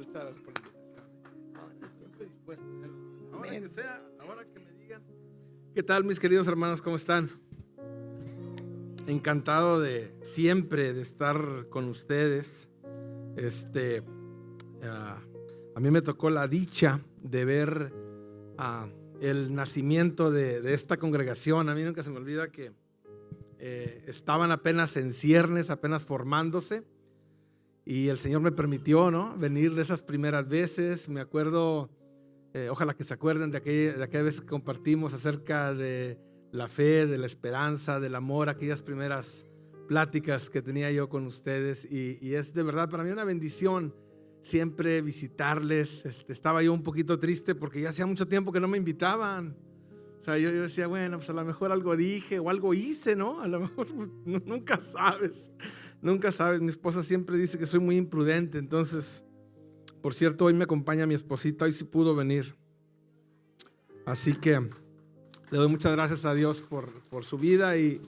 Muchas gracias por la invitación. Siempre dispuesto. Amén. Que sea, ahora que me digan. ¿Qué tal, mis queridos hermanos? ¿Cómo están? Encantado de siempre de estar con ustedes. A mí me tocó la dicha de ver el nacimiento de esta congregación. A mí nunca se me olvida que estaban apenas en ciernes, apenas formándose, y el Señor me permitió, ¿no?, venir esas primeras veces. Me acuerdo, ojalá que se acuerden de aquella vez que compartimos acerca de la fe, de la esperanza, del amor, aquellas primeras pláticas que tenía yo con ustedes, y es de verdad para mí una bendición siempre visitarles. Estaba yo un poquito triste porque ya hacía mucho tiempo que no me invitaban. O sea, yo decía, bueno, pues a lo mejor algo dije o algo hice, ¿no? A lo mejor nunca sabes, nunca sabes. Mi esposa siempre dice que soy muy imprudente. Entonces, por cierto, hoy me acompaña mi esposita, hoy sí pudo venir. Así que le doy muchas gracias a Dios por su vida y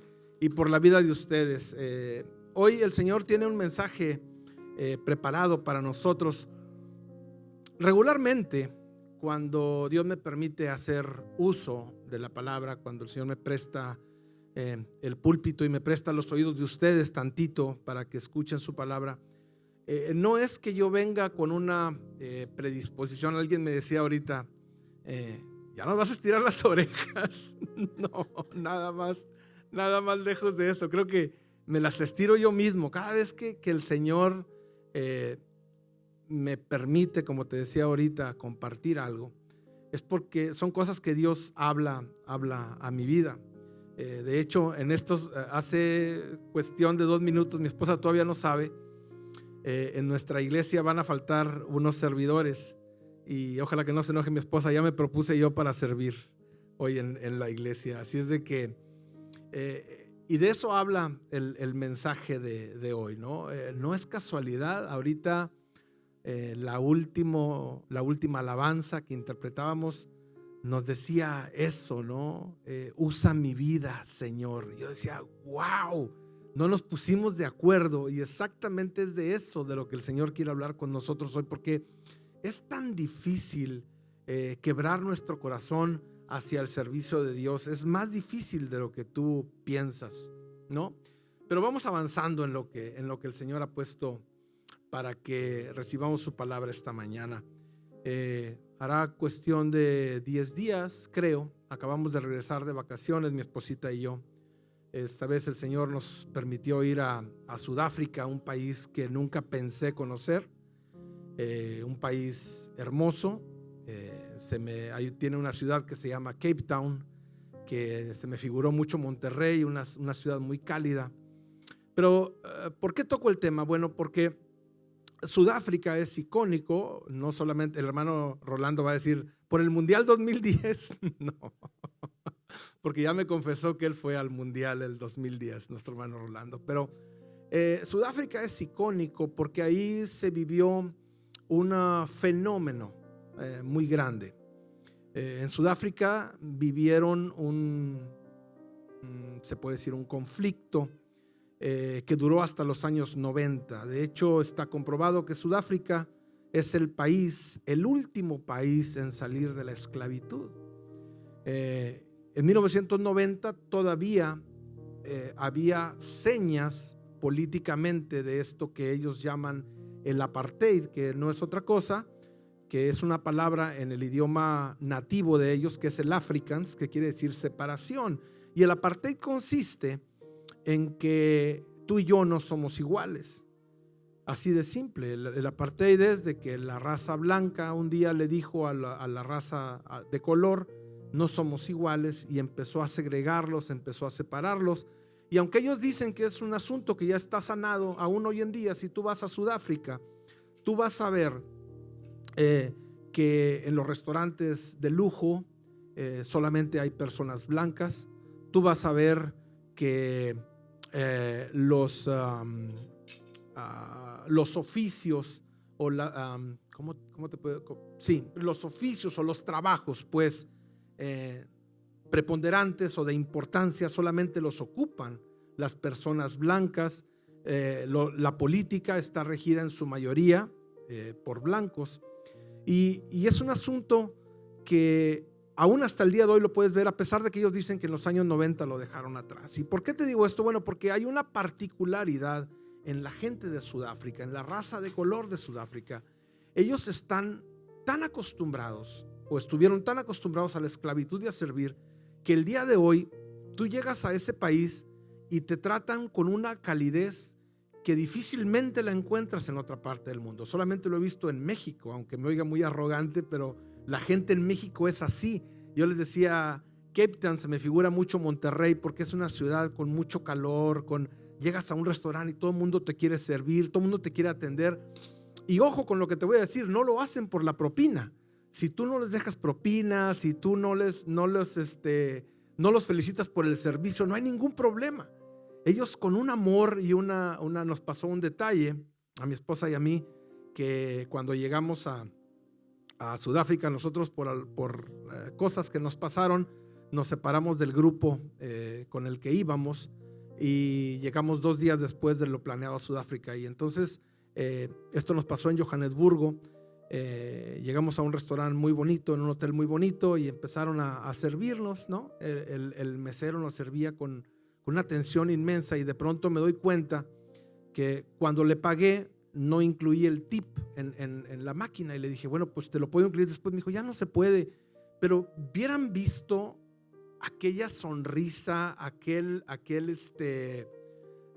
por la vida de ustedes. Hoy el Señor tiene un mensaje preparado para nosotros. Regularmente, cuando Dios me permite hacer uso de la palabra, cuando el Señor me presta el púlpito y me presta los oídos de ustedes tantito para que escuchen su palabra, no es que yo venga con una predisposición. Alguien me decía ahorita, ya nos vas a estirar las orejas. No, nada más lejos de eso. Creo que me las estiro yo mismo cada vez que el Señor me permite, como te decía ahorita, compartir algo. Es porque son cosas que Dios habla a mi vida. De hecho, en estos, hace cuestión de 2 minutos, mi esposa todavía no sabe, en nuestra iglesia van a faltar unos servidores, y ojalá que no se enoje mi esposa. Ya me propuse yo para servir hoy en la iglesia. Así es de que y de eso habla el mensaje de hoy, ¿no? No es casualidad. Ahorita la última alabanza que interpretábamos nos decía eso, ¿no? Usa mi vida, Señor. Yo decía, wow, no nos pusimos de acuerdo, y exactamente es de eso de lo que el Señor quiere hablar con nosotros hoy, porque es tan difícil quebrar nuestro corazón hacia el servicio de Dios. Es más difícil de lo que tú piensas, ¿no? Pero vamos avanzando en lo que el Señor ha puesto para que recibamos su palabra esta mañana. Hará cuestión de 10 días, creo. Acabamos de regresar de vacaciones, mi esposita y yo. Esta vez el Señor nos permitió ir a Sudáfrica, un país que nunca pensé conocer. Un país hermoso. Ahí tiene una ciudad que se llama Cape Town, que se me figuró mucho Monterrey, una ciudad muy cálida. Pero ¿por qué toco el tema? Bueno, porque Sudáfrica es icónico. No solamente, el hermano Rolando va a decir, por el Mundial 2010. No, porque ya me confesó que él fue al Mundial el 2010, nuestro hermano Rolando. Pero Sudáfrica es icónico porque ahí se vivió un fenómeno muy grande. En Sudáfrica vivieron se puede decir, un conflicto que duró hasta los años 90. De hecho, está comprobado que Sudáfrica es el último país en salir de la esclavitud. En 1990 todavía había señas políticamente de esto que ellos llaman el apartheid, que no es otra cosa, que es una palabra en el idioma nativo de ellos, que es el Afrikaans, que quiere decir separación. Y el apartheid consiste en que tú y yo no somos iguales. Así de simple. El apartheid es de que la raza blanca un día le dijo a la raza de color, no somos iguales, y empezó a segregarlos, empezó a separarlos. Y aunque ellos dicen que es un asunto que ya está sanado, aún hoy en día, si tú vas a Sudáfrica, tú vas a ver que en los restaurantes de lujo solamente hay personas blancas. Tú vas a ver que los oficios o los oficios o los trabajos, pues, preponderantes o de importancia solamente los ocupan las personas blancas. La política está regida en su mayoría por blancos. Y es un asunto que aún hasta el día de hoy lo puedes ver, a pesar de que ellos dicen que en los años 90 lo dejaron atrás. ¿Y por qué te digo esto? Bueno, porque hay una particularidad en la gente de Sudáfrica, en la raza de color de Sudáfrica. Ellos están tan acostumbrados, o estuvieron tan acostumbrados a la esclavitud y a servir, que el día de hoy tú llegas a ese país y te tratan con una calidez que difícilmente la encuentras en otra parte del mundo. Solamente lo he visto en México, aunque me oiga muy arrogante, pero la gente en México es así. Yo les decía, Cape Town se me figura mucho Monterrey, porque es una ciudad con mucho calor, llegas a un restaurante y todo el mundo te quiere servir, todo el mundo te quiere atender. Y ojo con lo que te voy a decir, no lo hacen por la propina. Si tú no les dejas propina, si tú no los felicitas por el servicio, no hay ningún problema. Ellos con un amor y nos pasó un detalle a mi esposa y a mí, que cuando llegamos a Sudáfrica, nosotros por cosas que nos pasaron, nos separamos del grupo con el que íbamos y llegamos 2 días después de lo planeado a Sudáfrica. Y entonces esto nos pasó en Johannesburgo. Llegamos a un restaurante muy bonito, en un hotel muy bonito, y empezaron a servirnos, ¿no? El mesero nos servía con una atención inmensa, y de pronto me doy cuenta que cuando le pagué no incluí el tip en la máquina, y le dije, bueno, pues te lo puedo incluir después. Me dijo, ya no se puede. Pero hubieran visto aquella sonrisa,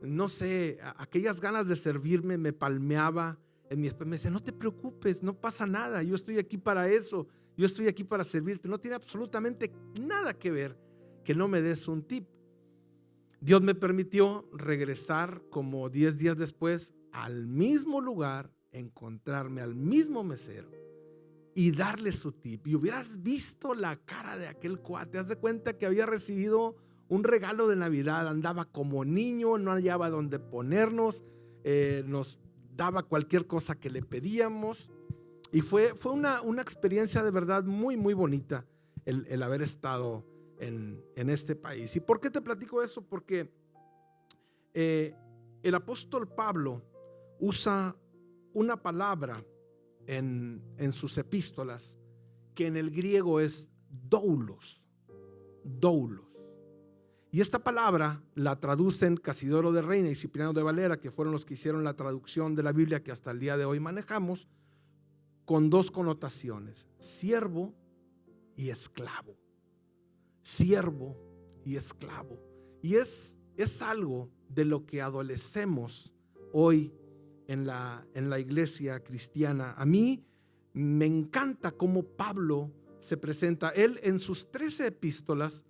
no sé, aquellas ganas de servirme, me palmeaba en mi espalda, me decía, no te preocupes, no pasa nada, yo estoy aquí para eso, yo estoy aquí para servirte, no tiene absolutamente nada que ver que no me des un tip. Dios me permitió regresar como 10 días después al mismo lugar, encontrarme al mismo mesero y darle su tip. Y hubieras visto la cara de aquel cuate. Haz de cuenta que había recibido un regalo de Navidad. Andaba como niño, no hallaba dónde ponernos, nos daba cualquier cosa que le pedíamos. Y fue una experiencia de verdad muy, muy bonita el haber estado en este país. ¿Y por qué te platico eso? Porque el apóstol Pablo usa una palabra en sus epístolas que en el griego es doulos. Y esta palabra la traducen Casidoro de Reina y Cipriano de Valera, que fueron los que hicieron la traducción de la Biblia que hasta el día de hoy manejamos, con 2 connotaciones: siervo y esclavo. Siervo y esclavo. Y es algo de lo que adolecemos hoy en la iglesia cristiana. A mí me encanta cómo Pablo se presenta. Él en sus 13 epístolas,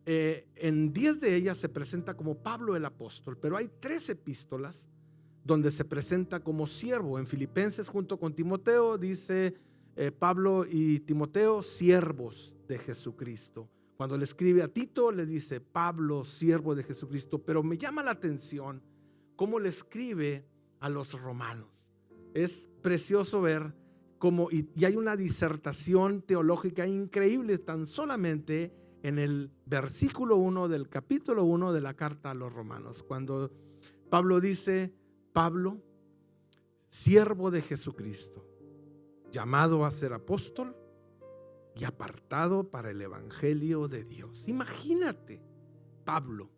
en 10 de ellas se presenta como Pablo el apóstol, pero hay 3 epístolas donde se presenta como siervo. En Filipenses, junto con Timoteo, dice Pablo y Timoteo, siervos de Jesucristo. Cuando le escribe a Tito, le dice Pablo, siervo de Jesucristo. Pero me llama la atención cómo le escribe a los romanos. Es precioso ver cómo, y hay una disertación teológica increíble tan solamente en el versículo 1 del capítulo 1 de la carta a los romanos, cuando Pablo dice: Pablo, siervo de Jesucristo, llamado a ser apóstol y apartado para el evangelio de Dios. Imagínate, Pablo,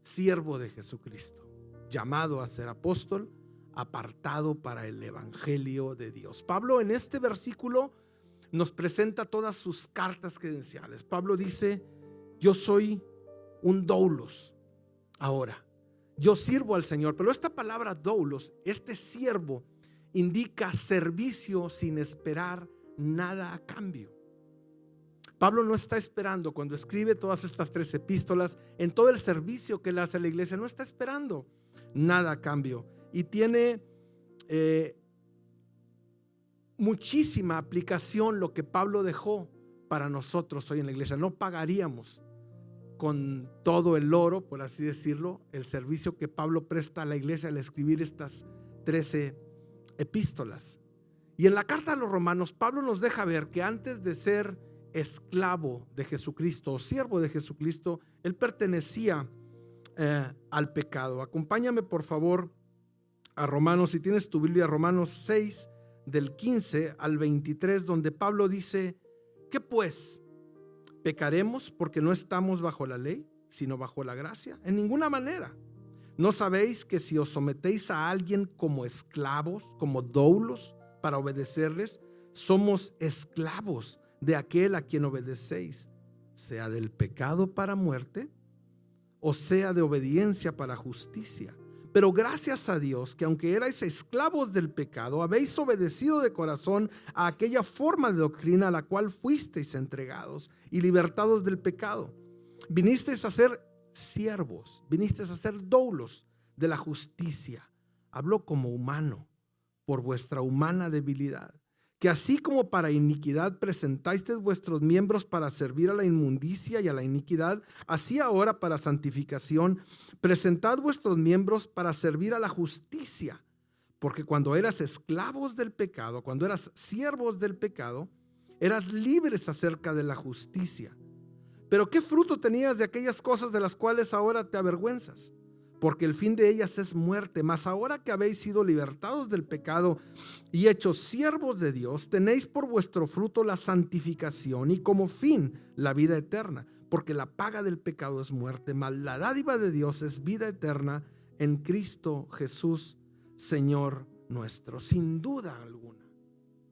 siervo de Jesucristo, llamado a ser apóstol, apartado para el evangelio de Dios. Pablo en este versículo nos presenta todas sus cartas credenciales. Pablo dice: yo soy un doulos. Ahora, yo sirvo al Señor. Pero esta palabra doulos, este siervo, indica servicio sin esperar nada a cambio. Pablo no está esperando, cuando escribe todas estas 3 epístolas, en todo el servicio que le hace a la iglesia, no está esperando nada a cambio. Y tiene muchísima aplicación lo que Pablo dejó para nosotros hoy en la iglesia. No pagaríamos con todo el oro, por así decirlo, el servicio que Pablo presta a la iglesia al escribir estas 13 epístolas. Y en la carta a los romanos, Pablo nos deja ver que antes de ser esclavo de Jesucristo o siervo de Jesucristo, él pertenecía al pecado. Acompáñame por favor a Romanos, si tienes tu Biblia, Romanos 6 del 15 al 23, donde Pablo dice: ¿qué pues? ¿Pecaremos porque no estamos bajo la ley, sino bajo la gracia? En ninguna manera. ¿No sabéis que si os sometéis a alguien como esclavos, como doulos, para obedecerles, somos esclavos de aquel a quien obedecéis, sea del pecado para muerte, o sea de obediencia para justicia? Pero gracias a Dios que aunque erais esclavos del pecado, habéis obedecido de corazón a aquella forma de doctrina a la cual fuisteis entregados y libertados del pecado. Vinisteis a ser siervos, vinisteis a ser doulos de la justicia. Habló como humano por vuestra humana debilidad. Que así como para iniquidad presentasteis vuestros miembros para servir a la inmundicia y a la iniquidad, así ahora para santificación presentad vuestros miembros para servir a la justicia. Porque cuando eras esclavos del pecado, cuando eras siervos del pecado, eras libres acerca de la justicia. Pero ¿qué fruto tenías de aquellas cosas de las cuales ahora te avergüenzas? Porque el fin de ellas es muerte. Mas ahora que habéis sido libertados del pecado y hechos siervos de Dios, tenéis por vuestro fruto la santificación y como fin la vida eterna. Porque la paga del pecado es muerte, mas la dádiva de Dios es vida eterna en Cristo Jesús, Señor nuestro. Sin duda alguna,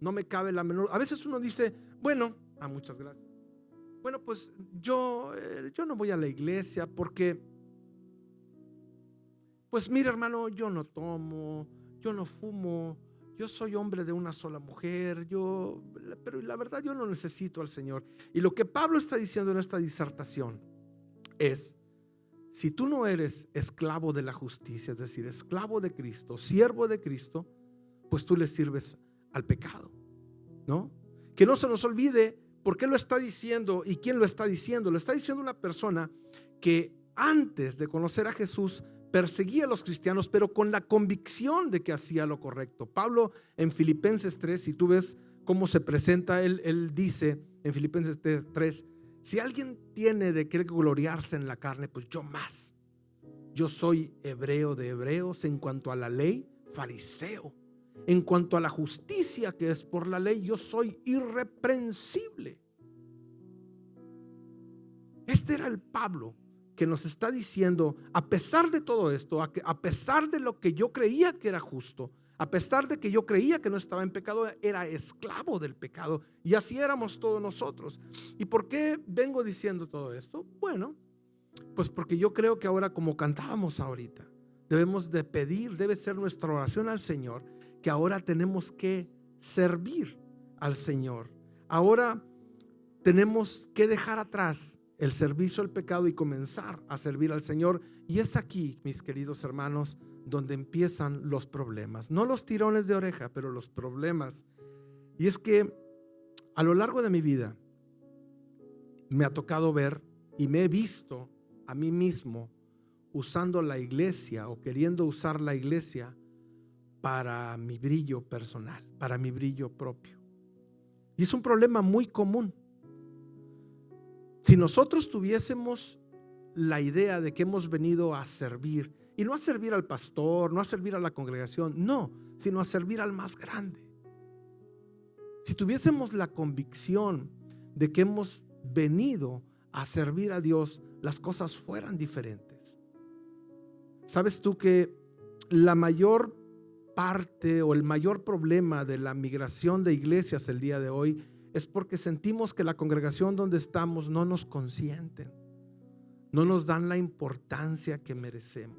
no me cabe la menor. A veces uno dice: bueno, muchas gracias. Bueno, pues yo no voy a la iglesia porque, pues mira, hermano, yo no tomo, yo no fumo, yo soy hombre de una sola mujer, pero la verdad yo no necesito al Señor. Y lo que Pablo está diciendo en esta disertación es: si tú no eres esclavo de la justicia, es decir, esclavo de Cristo, siervo de Cristo, pues tú le sirves al pecado, ¿no? Que no se nos olvide por qué lo está diciendo y quién lo está diciendo. Lo está diciendo una persona que antes de conocer a Jesús perseguía a los cristianos, pero con la convicción de que hacía lo correcto. Pablo en Filipenses 3, si tú ves cómo se presenta, él dice en Filipenses 3: si alguien tiene de qué gloriarse en la carne, pues yo más. Yo soy hebreo de hebreos, en cuanto a la ley, fariseo. En cuanto a la justicia que es por la ley, yo soy irreprensible. Este era el Pablo que nos está diciendo: a pesar de todo esto, a pesar de lo que yo creía que era justo, a pesar de que yo creía que no estaba en pecado, era esclavo del pecado. Y así éramos todos nosotros. ¿Y por qué vengo diciendo todo esto? Bueno, pues porque yo creo que ahora, como cantábamos ahorita, debemos de pedir, debe ser nuestra oración al Señor, que ahora tenemos que servir al Señor. Ahora tenemos que dejar atrás el servicio al pecado y comenzar a servir al Señor. Y es aquí, mis queridos hermanos, donde empiezan los problemas. No los tirones de oreja, pero los problemas. Y es que a lo largo de mi vida me ha tocado ver y me he visto a mí mismo usando la iglesia o queriendo usar la iglesia para mi brillo personal, para mi brillo propio. Y es un problema muy común. Si nosotros tuviésemos la idea de que hemos venido a servir, y no a servir al pastor, no a servir a la congregación, no, sino a servir al más grande. Si tuviésemos la convicción de que hemos venido a servir a Dios, las cosas fueran diferentes. ¿Sabes tú que la mayor parte o el mayor problema de la migración de iglesias el día de hoy es porque sentimos que la congregación donde estamos no nos consienten, no nos dan la importancia que merecemos?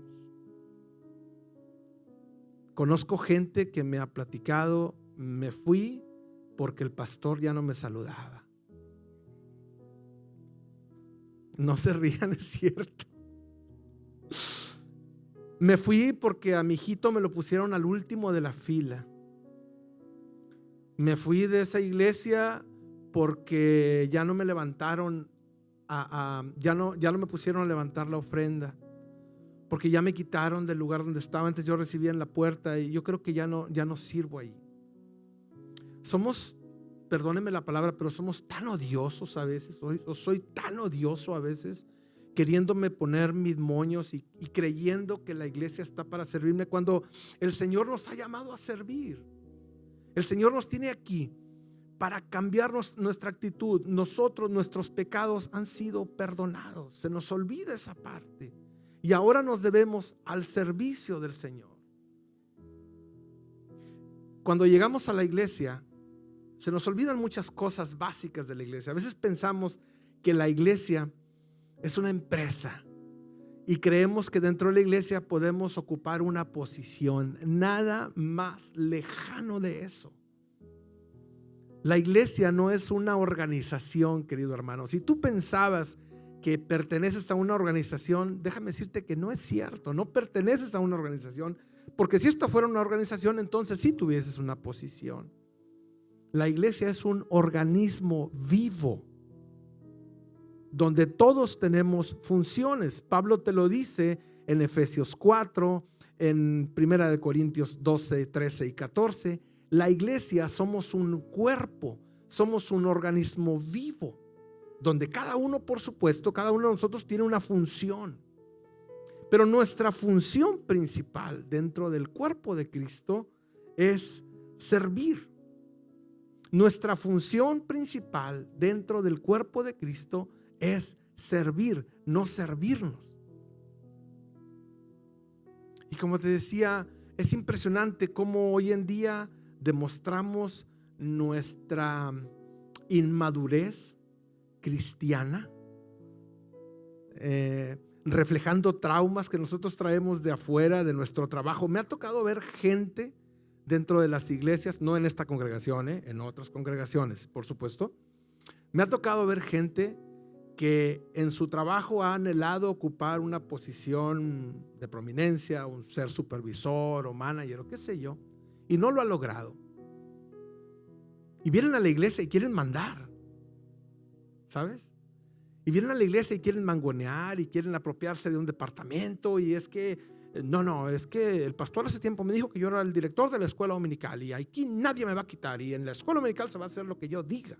Conozco gente que me ha platicado: me fui porque el pastor ya no me saludaba. No se rían, es cierto. Me fui porque a mi hijito me lo pusieron al último de la fila. Me fui de esa iglesia porque ya no me levantaron, ya no me pusieron a levantar la ofrenda, porque ya me quitaron del lugar donde estaba. Antes yo recibía en la puerta y yo creo que ya no sirvo ahí. Somos, perdónenme la palabra, pero somos tan odiosos a veces. Soy tan odioso a veces, queriéndome poner mis moños y creyendo que la iglesia está para servirme, cuando el Señor nos ha llamado a servir. El Señor nos tiene aquí para cambiarnos nuestra actitud. Nuestros pecados han sido perdonados. Se nos olvida esa parte. Y ahora nos debemos al servicio del Señor. Cuando llegamos a la iglesia, se nos olvidan muchas cosas básicas de la iglesia. A veces pensamos que la iglesia es una empresa y creemos que dentro de la iglesia podemos ocupar una posición. Nada más lejano de eso. La iglesia no es una organización, querido hermano. Si tú pensabas que perteneces a una organización, déjame decirte que no es cierto. No perteneces a una organización, porque si esta fuera una organización, entonces sí tuvieses una posición. La iglesia es un organismo vivo donde todos tenemos funciones. Pablo te lo dice en Efesios 4, en 1 Corintios 12, 13 y 14. La iglesia somos un cuerpo, somos un organismo vivo, donde cada uno, por supuesto, cada uno de nosotros tiene una función. Pero nuestra función principal dentro del cuerpo de Cristo es servir. Nuestra función principal dentro del cuerpo de Cristo es servir, no servirnos. Y como te decía, es impresionante cómo hoy en día demostramos nuestra inmadurez cristiana, reflejando traumas que nosotros traemos de afuera, de nuestro trabajo. Me ha tocado ver gente dentro de las iglesias, no en esta congregación, en otras congregaciones, por supuesto. Me ha tocado ver gente que en su trabajo ha anhelado ocupar una posición de prominencia, un ser supervisor o manager o qué sé yo, y no lo ha logrado. Y vienen a la iglesia y quieren mandar, ¿sabes? Y vienen a la iglesia y quieren mangonear y quieren apropiarse de un departamento. Y es que es que el pastor hace tiempo me dijo que yo era el director de la escuela dominical y aquí nadie me va a quitar, y en la escuela dominical se va a hacer lo que yo diga.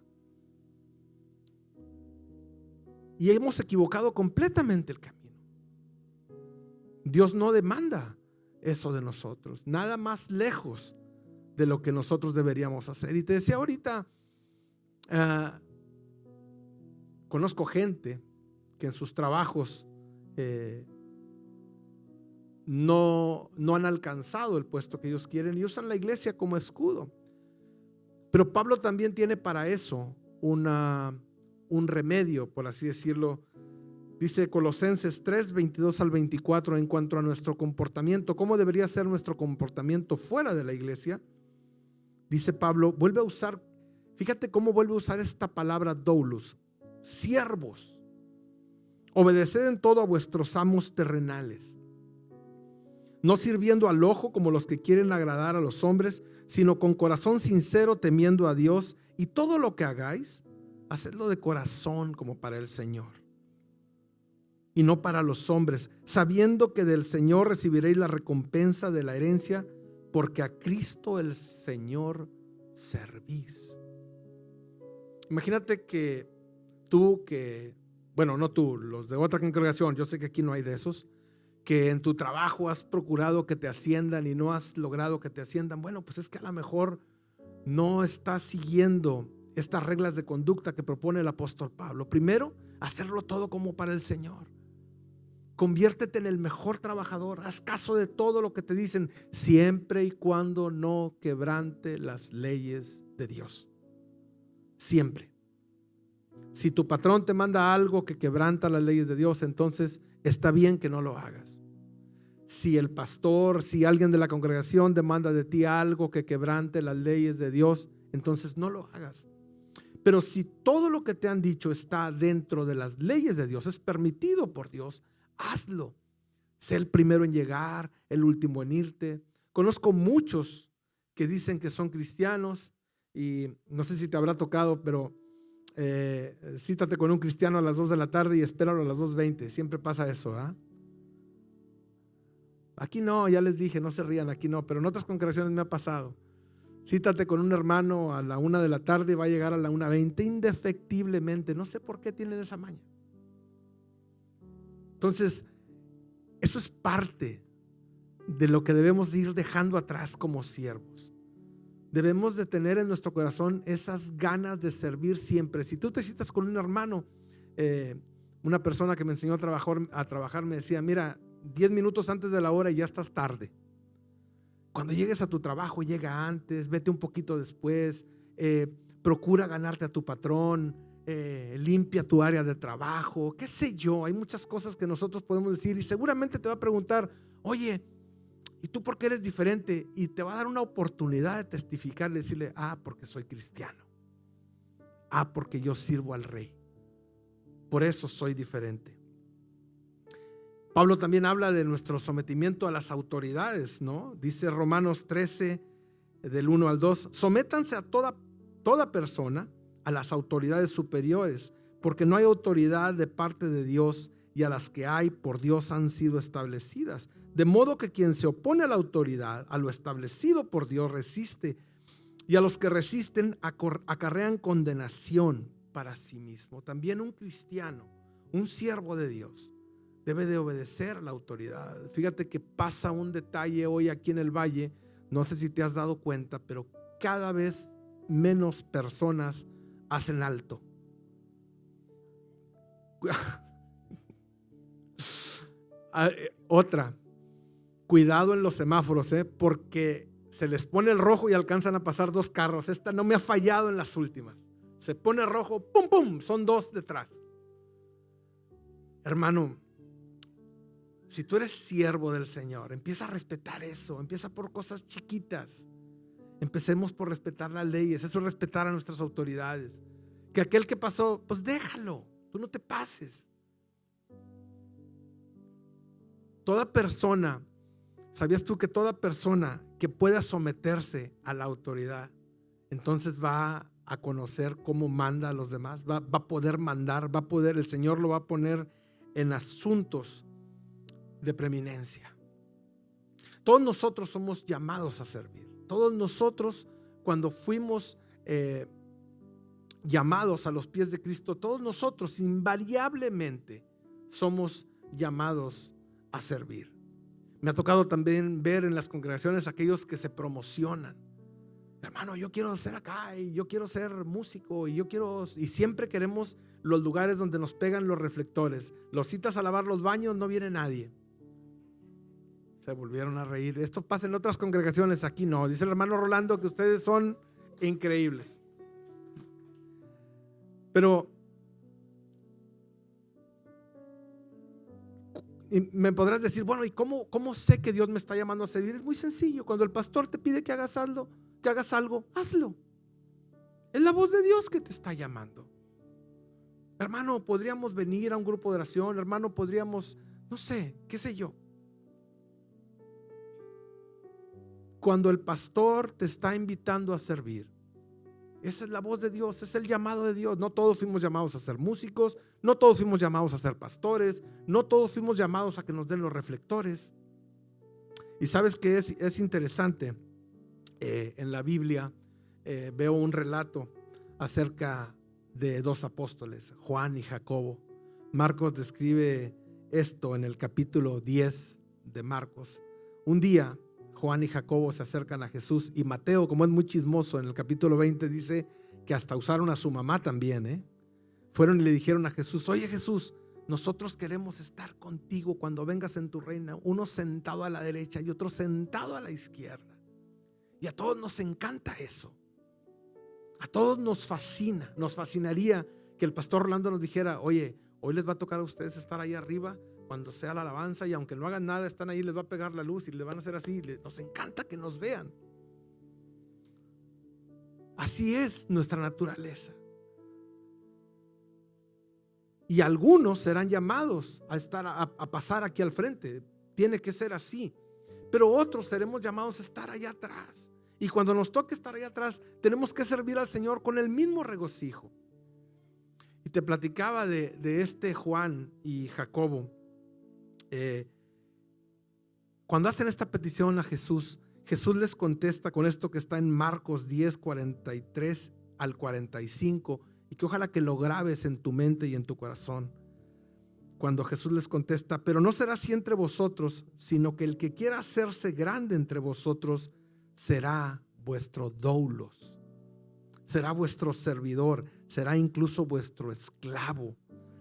Y hemos equivocado completamente el camino. Dios no demanda eso de nosotros, nada más lejos de lo que nosotros deberíamos hacer. Y te decía ahorita, conozco gente que en sus trabajos no han alcanzado el puesto que ellos quieren y usan la iglesia como escudo. Pero Pablo también tiene para eso un remedio, por así decirlo. Dice Colosenses 3, 22 al 24, en cuanto a nuestro comportamiento, cómo debería ser nuestro comportamiento fuera de la iglesia. Dice Pablo, vuelve a usar, fíjate cómo vuelve a usar esta palabra doulos: siervos, obedeced en todo a vuestros amos terrenales, no sirviendo al ojo como los que quieren agradar a los hombres, sino con corazón sincero, temiendo a Dios. Y todo lo que hagáis, hacedlo de corazón como para el Señor y no para los hombres, sabiendo que del Señor recibiréis la recompensa de la herencia, porque a Cristo el Señor servís. Imagínate que no tú, los de otra congregación, yo sé que aquí no hay de esos, que en tu trabajo has procurado que te asciendan y no has logrado que te asciendan. Bueno, pues es que a lo mejor no estás siguiendo estas reglas de conducta que propone el apóstol Pablo. Primero, hacerlo todo como para el Señor. Conviértete en el mejor trabajador. Haz caso de todo lo que te dicen, siempre y cuando no quebrante las leyes de Dios. Siempre. Si tu patrón te manda algo que quebranta las leyes de Dios, entonces está bien que no lo hagas. Si el pastor, si alguien de la congregación demanda de ti algo que quebrante las leyes de Dios, entonces no lo hagas. Pero si todo lo que te han dicho está dentro de las leyes de Dios, es permitido por Dios, hazlo. Sé el primero en llegar, el último en irte. Conozco muchos que dicen que son cristianos y no sé si te habrá tocado, pero cítate con un cristiano a las 2 de la tarde y espéralo a las 2:20. Siempre pasa eso, ¿eh? Aquí no, ya les dije, no se rían, aquí no, pero en otras congregaciones me ha pasado. Cítate con un hermano a la 1 de la tarde y va a llegar a la 1:20 indefectiblemente. No sé por qué tienen esa maña. Entonces, eso es parte de lo que debemos ir dejando atrás como siervos. Debemos de tener en nuestro corazón esas ganas de servir siempre. Si tú te citas con un hermano, una persona que me enseñó a trabajar me decía: mira, 10 minutos antes de la hora y ya estás tarde. Cuando llegues a tu trabajo, llega antes, vete un poquito después, procura ganarte a tu patrón, limpia tu área de trabajo, qué sé yo. Hay muchas cosas que nosotros podemos decir y seguramente te va a preguntar: oye, ¿y tú por qué eres diferente? Y te va a dar una oportunidad de testificar, de decirle: porque soy cristiano, porque yo sirvo al Rey, por eso soy diferente. Pablo también habla de nuestro sometimiento a las autoridades, ¿no? Dice Romanos 13 del 1 al 2: sométanse a toda persona a las autoridades superiores, porque no hay autoridad de parte de Dios, y a las que hay por Dios han sido establecidas. De modo que quien se opone a la autoridad, a lo establecido por Dios, resiste, y a los que resisten acarrean condenación para sí mismo. También un cristiano, un siervo de Dios, debe de obedecer a la autoridad. Fíjate que pasa un detalle hoy aquí en el valle, no sé si te has dado cuenta, pero cada vez menos personas hacen alto. Otra, cuidado en los semáforos, porque se les pone el rojo y alcanzan a pasar 2 carros. Esta no me ha fallado en las últimas. Se pone rojo, pum, pum, son 2 detrás. Hermano, si tú eres siervo del Señor, empieza a respetar eso. Empieza por cosas chiquitas. Empecemos por respetar las leyes. Eso es respetar a nuestras autoridades. Que aquel que pasó, pues déjalo, tú no te pases. Toda persona, ¿sabías tú que toda persona que pueda someterse a la autoridad, entonces va a conocer cómo manda a los demás? Va a poder mandar, el Señor lo va a poner en asuntos de preeminencia. Todos nosotros somos llamados a servir. Todos nosotros, cuando fuimos llamados a los pies de Cristo, todos nosotros invariablemente somos llamados a servir. Me ha tocado también ver en las congregaciones aquellos que se promocionan. Hermano, yo quiero ser acá y yo quiero ser músico y siempre queremos los lugares donde nos pegan los reflectores. Los citas a lavar los baños, no viene nadie. Se volvieron a reír. Esto pasa en otras congregaciones, aquí no. Dice el hermano Rolando que ustedes son increíbles. Pero me podrás decir: bueno, ¿y cómo sé que Dios me está llamando a servir? Es muy sencillo. Cuando el pastor te pide que hagas algo, hazlo. Es la voz de Dios que te está llamando. Hermano, podríamos venir a un grupo de oración. Hermano, podríamos, no sé, qué sé yo. Cuando el pastor te está invitando a servir, esa es la voz de Dios, es el llamado de Dios. No todos fuimos llamados a ser músicos, no todos fuimos llamados a ser pastores, no todos fuimos llamados a que nos den los reflectores. Y sabes que es interesante, en la Biblia veo un relato acerca de 2 apóstoles, Juan y Jacobo. Marcos describe esto en el capítulo 10 de Marcos. Un día Juan y Jacobo se acercan a Jesús, y Mateo, como es muy chismoso, en el capítulo 20 dice que hasta usaron a su mamá también. Fueron y le dijeron a Jesús: oye Jesús, nosotros queremos estar contigo cuando vengas en tu reino, uno sentado a la derecha y otro sentado a la izquierda. Y a todos nos encanta eso. A todos nos fascina. Nos fascinaría que el pastor Rolando nos dijera: oye, hoy les va a tocar a ustedes estar ahí arriba cuando sea la alabanza, y aunque no hagan nada, están ahí, les va a pegar la luz y les van a hacer así. Nos encanta que nos vean. Así es nuestra naturaleza. Y algunos serán llamados a pasar aquí al frente. Tiene que ser así. Pero otros seremos llamados a estar allá atrás. Y cuando nos toque estar allá atrás, tenemos que servir al Señor con el mismo regocijo. Y te platicaba de este Juan y Jacobo. Cuando hacen esta petición a Jesús, Jesús les contesta con esto que está en Marcos 10, 43 al 45, y que ojalá que lo grabes en tu mente y en tu corazón. Cuando Jesús les contesta: pero no será así entre vosotros, sino que el que quiera hacerse grande entre vosotros será vuestro doulos. Será vuestro servidor, será incluso vuestro esclavo,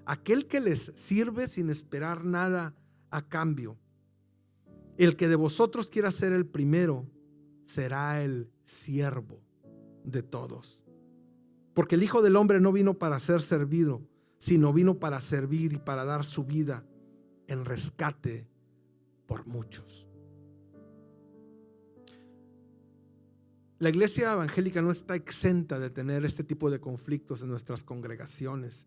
aquel que les sirve sin esperar nada a cambio. El que de vosotros quiera ser el primero será el siervo de todos. Porque el Hijo del Hombre no vino para ser servido, sino vino para servir y para dar su vida en rescate por muchos. La iglesia evangélica no está exenta de tener este tipo de conflictos en nuestras congregaciones.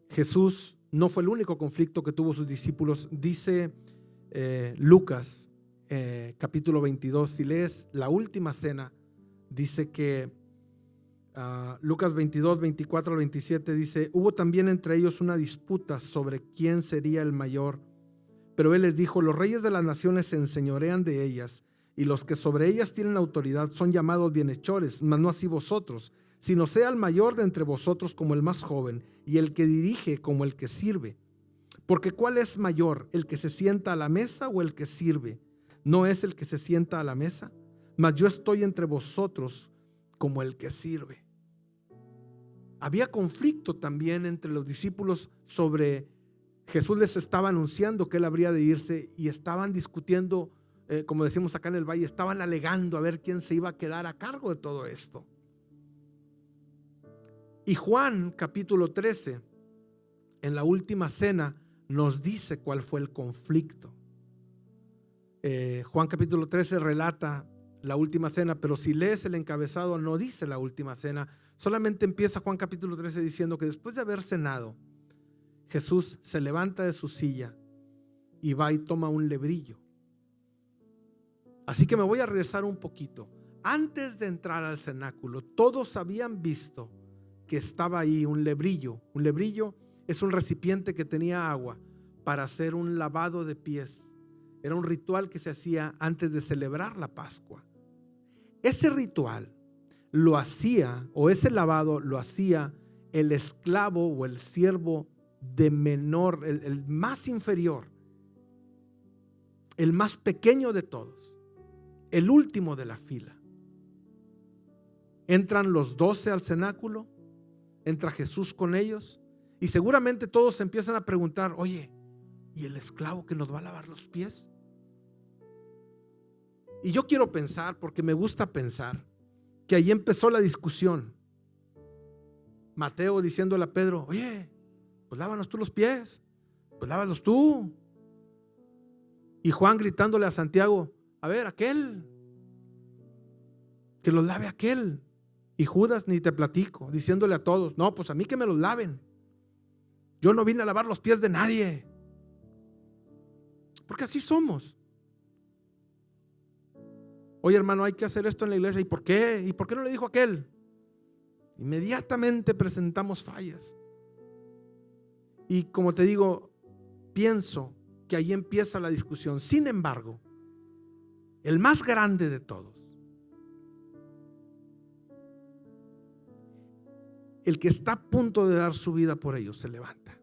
Jesús no fue el único conflicto que tuvo sus discípulos. Dice Lucas capítulo 22, si lees la última cena, dice que Lucas 22, 24 al 27 dice: hubo también entre ellos una disputa sobre quién sería el mayor. Pero él les dijo: los reyes de las naciones se enseñorean de ellas, y los que sobre ellas tienen autoridad son llamados bienhechores, mas no así vosotros, sino sea el mayor de entre vosotros como el más joven, y el que dirige como el que sirve. Porque ¿cuál es mayor, el que se sienta a la mesa o el que sirve? ¿No es el que se sienta a la mesa? Mas yo estoy entre vosotros como el que sirve. Había conflicto también entre los discípulos sobre Jesús. Les estaba anunciando que él habría de irse y estaban discutiendo, como decimos acá en el valle, estaban alegando a ver quién se iba a quedar a cargo de todo esto. Y Juan capítulo 13, en la última cena, nos dice cuál fue el conflicto. Juan capítulo 13 relata la última cena, pero si lees el encabezado no dice la última cena, solamente empieza Juan capítulo 13 diciendo que después de haber cenado, Jesús se levanta de su silla y va y toma un lebrillo. Así que me voy a regresar un poquito. Antes de entrar al cenáculo, todos habían visto que estaba ahí un lebrillo. Un lebrillo es un recipiente que tenía agua para hacer un lavado de pies. Era un ritual que se hacía antes de celebrar la Pascua. Ese ritual lo hacía, o ese lavado lo hacía el esclavo o el siervo de menor, el más inferior, el más pequeño de todos, el último de la fila. Entran los 12 al cenáculo, entra Jesús con ellos y seguramente todos se empiezan a preguntar: oye, ¿y el esclavo que nos va a lavar los pies? Y yo quiero pensar, porque me gusta pensar, que ahí empezó la discusión. Mateo diciéndole a Pedro: oye, pues lávanos tú los pies, pues lávalos tú. Y Juan gritándole a Santiago: a ver, aquel, que los lave aquel. Y Judas, ni te platico, diciéndole a todos: no, pues a mí que me los laven. Yo no vine a lavar los pies de nadie. Porque así somos. Oye, hermano, hay que hacer esto en la iglesia. ¿Y por qué? ¿Y por qué no le dijo aquel? Inmediatamente presentamos fallas. Y como te digo, pienso que ahí empieza la discusión. Sin embargo, el más grande de todos, el que está a punto de dar su vida por ellos, se levanta.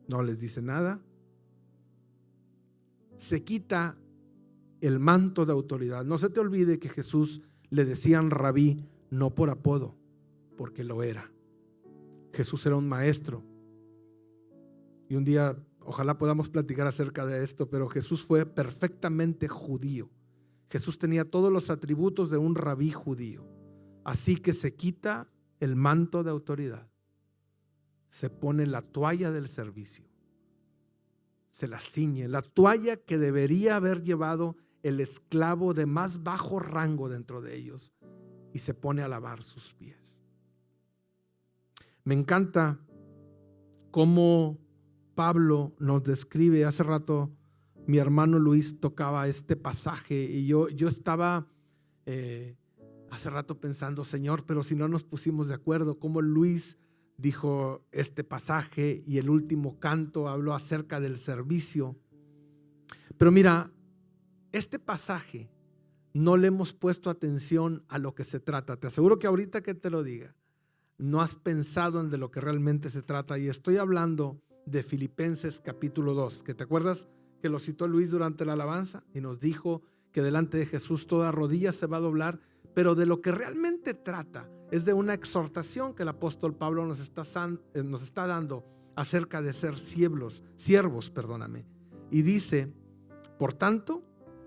No les dice nada. Se quita el manto de autoridad. No se te olvide que Jesús le decían rabí no por apodo, porque lo era. Jesús era un maestro. Y un día ojalá podamos platicar acerca de esto, pero Jesús fue perfectamente judío. Jesús tenía todos los atributos de un rabí judío. Así que se quita el manto de autoridad, se pone la toalla del servicio, se la ciñe, la toalla que debería haber llevado el esclavo de más bajo rango dentro de ellos, y se pone a lavar sus pies. Me encanta cómo Pablo nos describe. Hace rato mi hermano Luis tocaba este pasaje y yo estaba hace rato pensando: Señor, pero si no nos pusimos de acuerdo. Como Luis dijo este pasaje y el último canto habló acerca del servicio. Pero mira, este pasaje no le hemos puesto atención a lo que se trata. Te aseguro que ahorita que te lo diga, no has pensado en de lo que realmente se trata. Y estoy hablando de Filipenses capítulo 2, que te acuerdas que lo citó Luis durante la alabanza y nos dijo que delante de Jesús toda rodilla se va a doblar, pero de lo que realmente trata es de una exhortación que el apóstol Pablo nos está dando acerca de ser siervos, y dice: por tanto,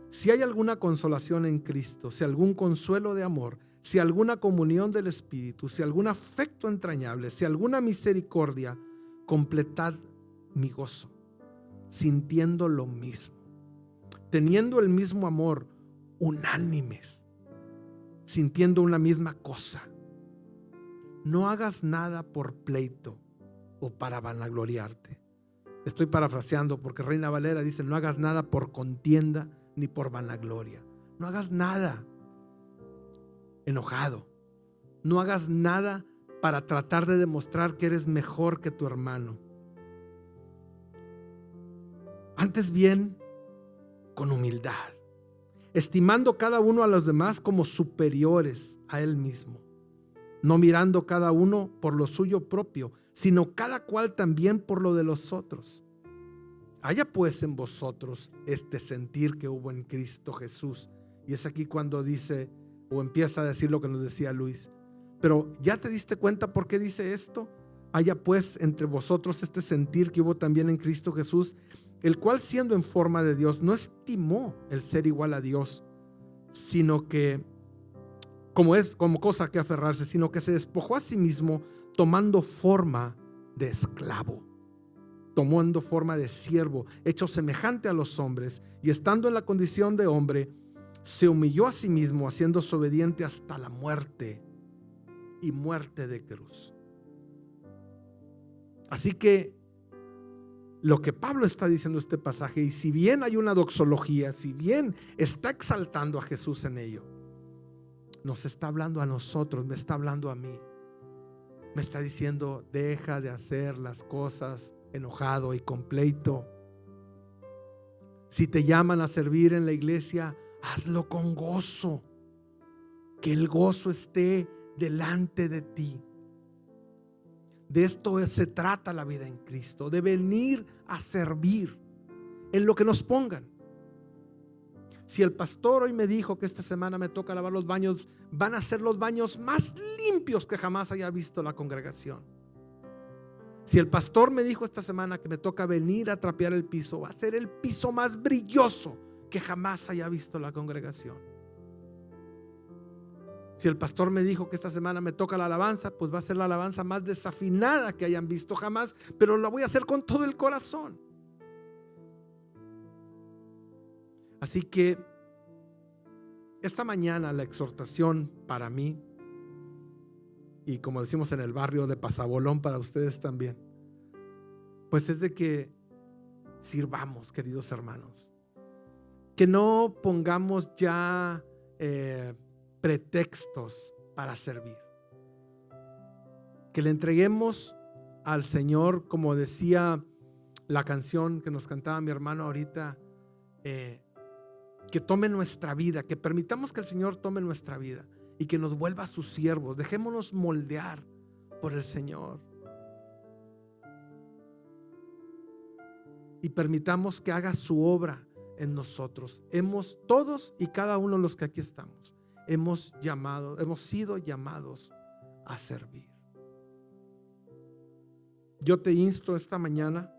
si hay alguna consolación en Cristo, si algún consuelo de amor, si alguna comunión del Espíritu, si algún afecto entrañable, si alguna misericordia, completad mi gozo, sintiendo lo mismo, teniendo el mismo amor, unánimes, sintiendo una misma cosa. No hagas nada por pleito o para vanagloriarte. Estoy parafraseando porque Reina Valera dice: no hagas nada por contienda ni por vanagloria. No hagas nada enojado. No hagas nada para tratar de demostrar que eres mejor que tu hermano. Antes bien, con humildad, estimando cada uno a los demás como superiores a él mismo, no mirando cada uno por lo suyo propio, sino cada cual también por lo de los otros. Haya pues en vosotros este sentir que hubo en Cristo Jesús. Y es aquí cuando dice, o empieza a decir lo que nos decía Luis. Pero ¿ya te diste cuenta por qué dice esto? Haya pues entre vosotros este sentir que hubo también en Cristo Jesús, el cual, siendo en forma de Dios, no estimó el ser igual a Dios, sino que como cosa que aferrarse, sino que se despojó a sí mismo, tomando forma de esclavo, tomando forma de siervo, hecho semejante a los hombres, y estando en la condición de hombre, se humilló a sí mismo, haciéndose obediente hasta la muerte, y muerte de cruz. Así que lo que Pablo está diciendo en este pasaje, y si bien hay una doxología, si bien está exaltando a Jesús en ello, nos está hablando a nosotros, me está hablando a mí. Me está diciendo: deja de hacer las cosas enojado y con pleito. Si te llaman a servir en la iglesia, hazlo con gozo. Que el gozo esté delante de ti. De esto se trata la vida en Cristo, de venir a servir en lo que nos pongan. Si el pastor hoy me dijo que esta semana me toca lavar los baños, van a ser los baños más limpios que jamás haya visto la congregación. Si el pastor me dijo esta semana que me toca venir a trapear el piso, va a ser el piso más brilloso que jamás haya visto la congregación. Si el pastor me dijo que esta semana me toca la alabanza, pues va a ser la alabanza más desafinada que hayan visto jamás, pero la voy a hacer con todo el corazón. Así que esta mañana la exhortación para mí, y como decimos en el barrio, de pasabolón para ustedes también, pues es de que sirvamos, queridos hermanos. Que no pongamos ya pretextos para servir. Que le entreguemos al Señor, como decía la canción que nos cantaba mi hermano ahorita, que tome nuestra vida, que permitamos que el Señor tome nuestra vida y que nos vuelva sus siervos. Dejémonos moldear por el Señor y permitamos que haga su obra en nosotros. Todos y cada uno de los que aquí estamos, hemos sido llamados a servir. Yo te insto esta mañana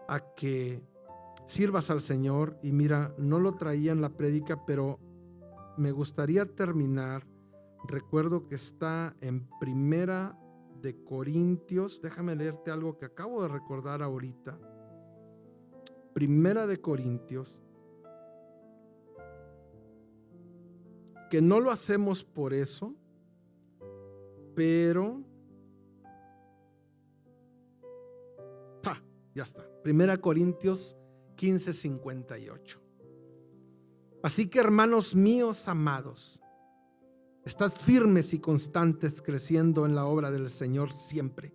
a que sirvas al Señor. Y mira, no lo traía en la prédica, pero me gustaría terminar. Recuerdo que está en Primera de Corintios. Déjame leerte algo que acabo de recordar ahorita. Primera de Corintios, que no lo hacemos por eso, pero ya está. Primera Corintios 15:58. Así que, hermanos míos amados, estad firmes y constantes, creciendo en la obra del Señor siempre,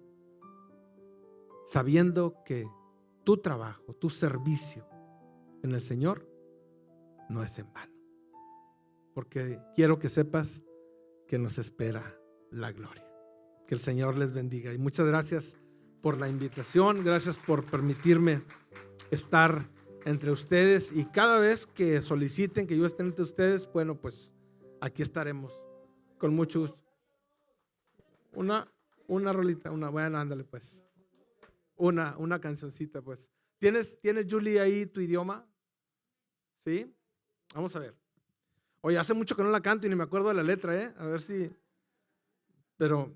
sabiendo que tu trabajo, tu servicio en el Señor no es en vano, porque quiero que sepas que nos espera la gloria. Que el Señor les bendiga, y muchas gracias por la invitación. Gracias por permitirme estar entre ustedes, y cada vez que soliciten que yo esté entre ustedes, bueno, pues aquí estaremos con mucho gusto. Una rolita, bueno, ándale pues. Una cancioncita pues. ¿Tienes Julie ahí tu idioma? ¿Sí? Vamos a ver. Oye, hace mucho que no la canto y ni me acuerdo de la letra, a ver si. Pero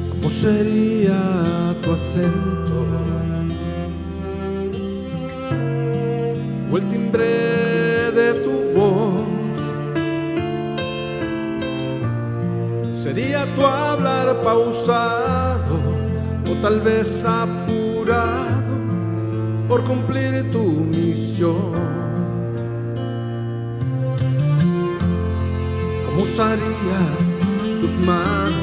¿cómo sería tu acento o el timbre de tu voz? ¿Sería tu hablar pausado o tal vez apurado por cumplir tu misión? ¿Cómo usarías tus manos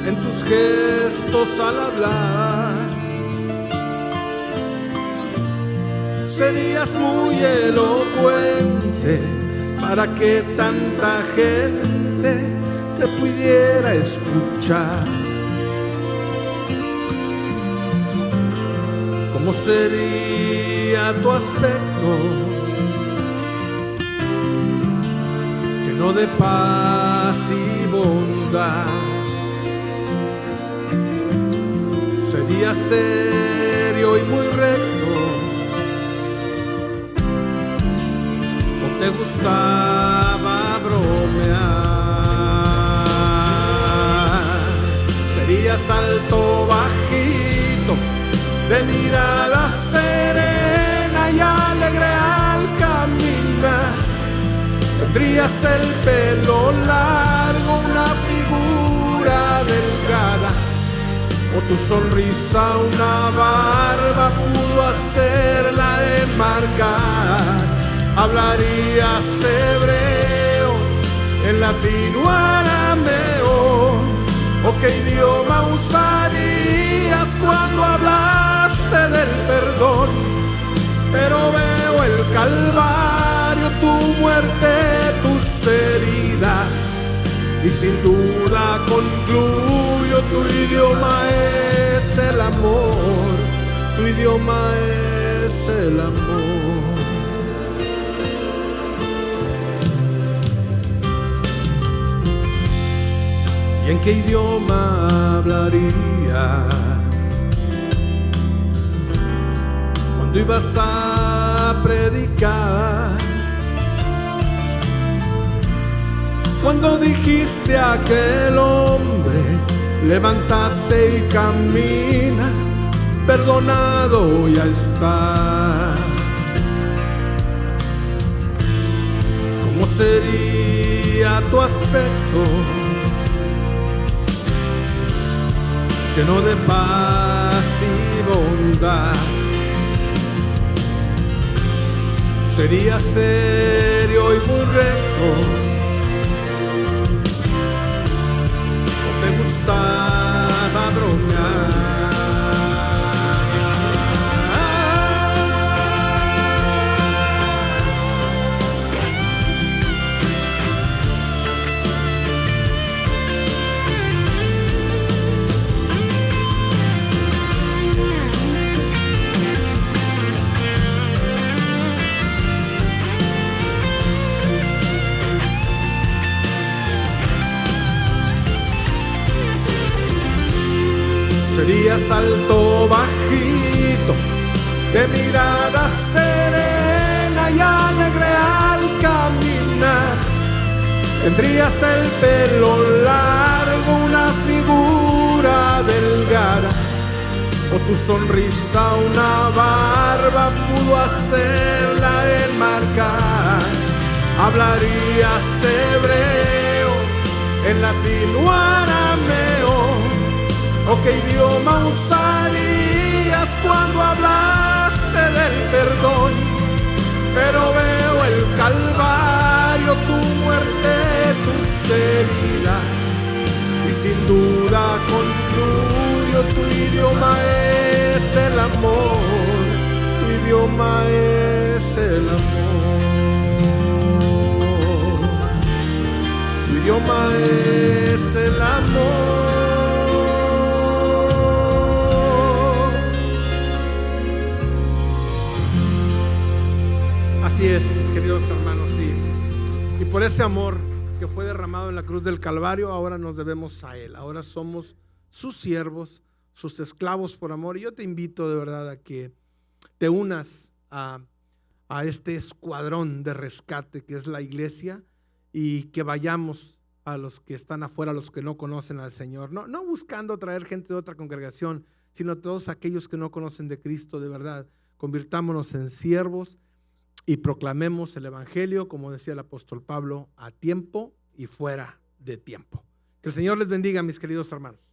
en tus gestos al hablar? Serías muy elocuente para que tanta gente te pudiera escuchar. ¿Cómo sería tu aspecto lleno de paz y bondad? Sería serio y muy recto, o te gustaba bromear. Serías alto, bajito, de mirada serena y alegre al caminar. Tendrías el pelo largo, una figura delgada, o tu sonrisa una barba pudo hacerla enmarcar. Hablarías hebreo, en latín o arameo, o qué idioma usarías cuando hablaste del perdón. Pero veo el calvario, tu muerte, tus heridas, y sin duda concluyo, tu idioma es el amor, tu idioma es el amor. ¿Y en qué idioma hablarías cuando ibas a predicar? Cuando dijiste a aquel hombre, levántate y camina, perdonado ya estás. ¿Cómo sería tu aspecto lleno de paz y bondad? Sería serio y muy recto, te gustaba bromear. Serías alto, bajito, de mirada serena y alegre al caminar. Tendrías el pelo largo, una figura delgada, o tu sonrisa una barba pudo hacerla enmarcar. Hablarías hebreo, en latín o arameo, ¿o qué idioma usarías cuando hablaste del perdón? Pero veo el calvario, tu muerte, tus heridas, y sin duda concluyo, tu idioma idioma es el amor, tu idioma es el amor, tu idioma es el amor. Así es, queridos hermanos, y por ese amor que fue derramado en la cruz del Calvario, ahora nos debemos a Él. Ahora somos sus siervos, sus esclavos por amor. Y yo te invito de verdad a que te unas a este escuadrón de rescate que es la iglesia, y que vayamos a los que están afuera, a los que no conocen al Señor, no buscando traer gente de otra congregación, sino todos aquellos que no conocen de Cristo. De verdad, convirtámonos en siervos y proclamemos el evangelio, como decía el apóstol Pablo, a tiempo y fuera de tiempo. Que el Señor les bendiga, mis queridos hermanos.